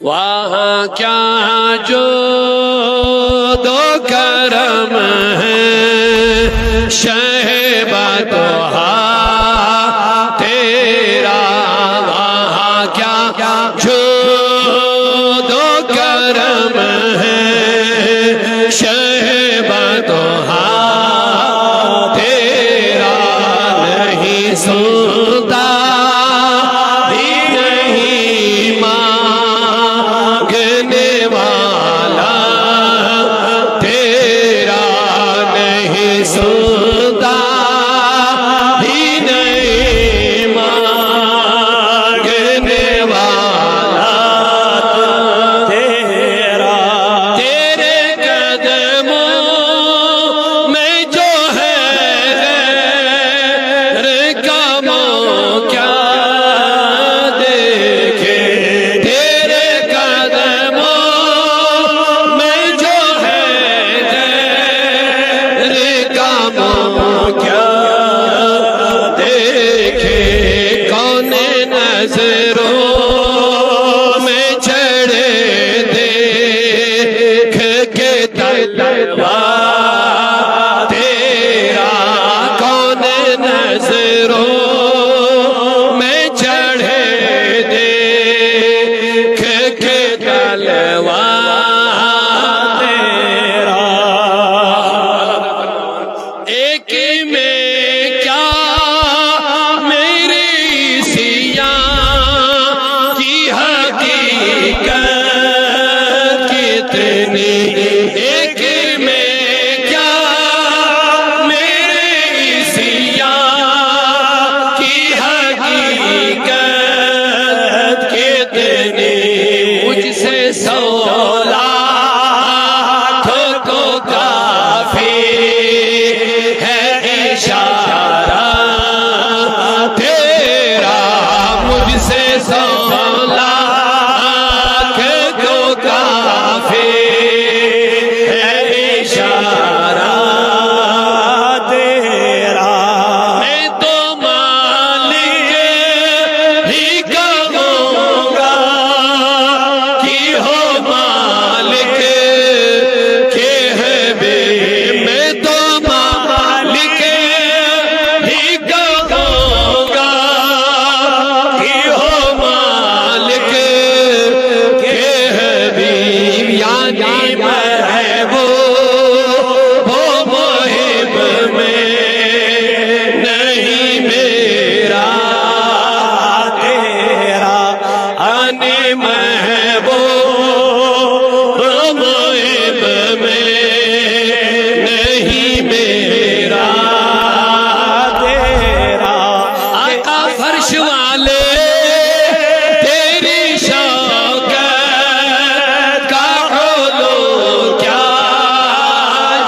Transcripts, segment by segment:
وہاں کیا جو دو کرم ہے شہبہ تو تیرا وہاں کیا جو دو کرم ہے شہبہ تو تیرا نہیں سنتا بھی نہیں مانگنے والا تیرا نہیں سنتا بھی نہیں مانگنے والا تیرا تیرے قدموں میں جو ہے غیر کا موقع دیکھے تیرے قدموں میں جو ہے غیر کا موقع دیکھے کون نظروں میں چڑھے دیکھ کے تلوار تیرا کون نظروں میں چڑھے دیکھ کے تلوار تیرا ایک میں کیا میری سیاں کی حقیقت کتنی ایک میں کیا میری سیاں کی حقیقت کتنی مجھ سے سولاتوں کو کافی ہے اشارہ تیرا مجھ سے سولاتوں کو کافی ہے اشارہ تیرا میں تو مالک ہی کہوں گا کہ ہو مالک کے ہے بے میں تو مالک ہی کہوں گا کہ ہو مالک کے ہے بے یعنی محبوب ہو محب میں نہیں میرا تیرا انی محبوب محب میں نہیں میرا تیرا آقا فرش والے تیری شوکت کا علو کیا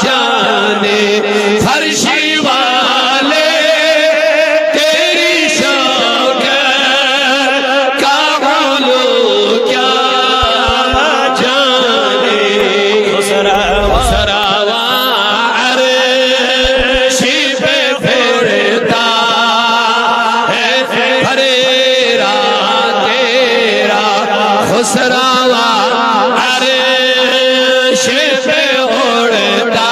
جانے فرش والے تیری شوکت کا علو کیا جانے خسروا عرش پہ پھرتا ہے پھریرا تیرا خسروا عرش پہ اڑتا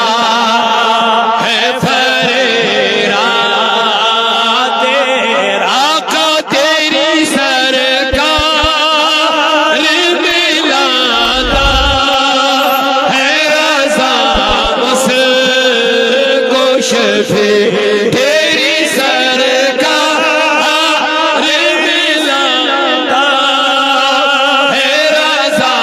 ہے پھریرا تیرا آقا تیری سرکار ملاتا ہے رضا اس کو شفیع تیری سرکار ملاتا ہے رضا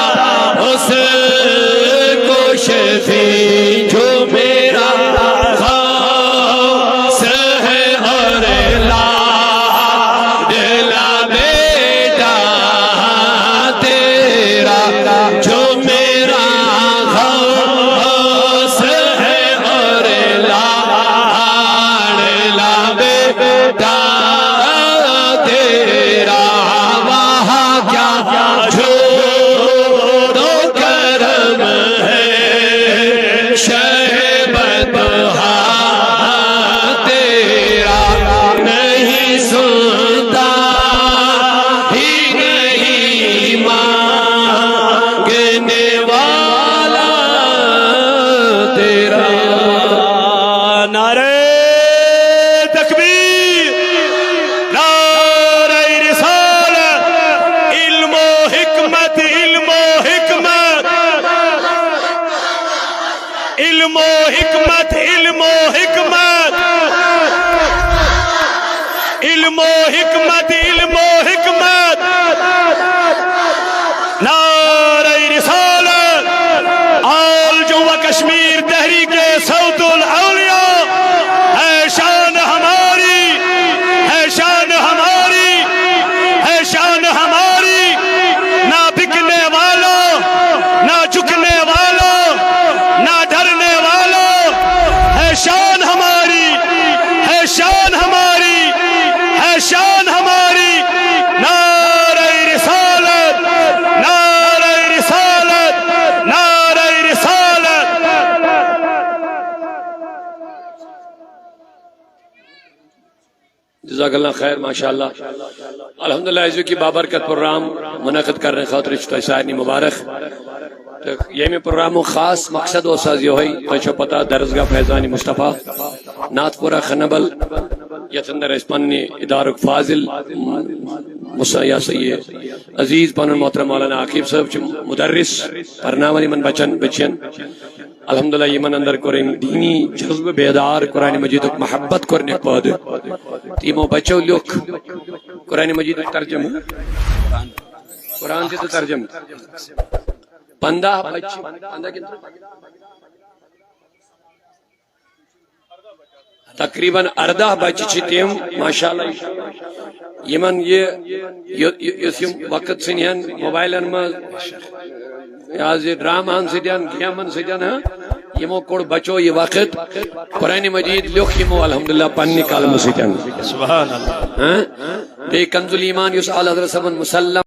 حکمت علم و حکمت علم و حکمت علم و حکمت نعرہ رسالت آل جو و کشمیر تحریک صوت الاولیاء ہے شان ہماری ہے شان ہماری ہے شان ہماری نہ بکنے والوں نہ جھکنے والوں نہ ڈرنے والوں ہے شان ہماری ہے شان ہماری ہے شان ہماری نعرہ رسالت نعرہ رسالت نعرہ رسالت جزاک اللہ خیر ماشاءاللہ الحمدللہ عزو کی بابرکت پروگرام منعقد کرنے خاطر چھتا سائنی مبارک یہ میں پروگرام خاص مقصد و سازی ہوئی تو چھو پتا درزگاہ فیضانی مصطفیٰ نات پورا خنبل یتندر اسپنی ادارک فاضل مسیح سید عزیز پانون محترم مولانا عاقب صاحب چھ مدرس پرناوانی من بچن الحمدللہ یہ من اندر کریں دینی جذب بیدار قرآن مجید محبت کرنے پاد تیمو بچو لوگ قرآن مجید ترجم قرآن سے تو ترجم 15 بچے تقریباً 18 بچے چھتیم ماشاءاللہ یمن یہ وقت سنین موبائلن میں ڈرامان سدین گیمن سدین یمو کوڑ بچو یہ وقت قرآن مجید لوگ یمو الحمدللہ پنی کالم سدین سبحان اللہ بے کنز الایمان یس اعلی حضرت صاحب مسلم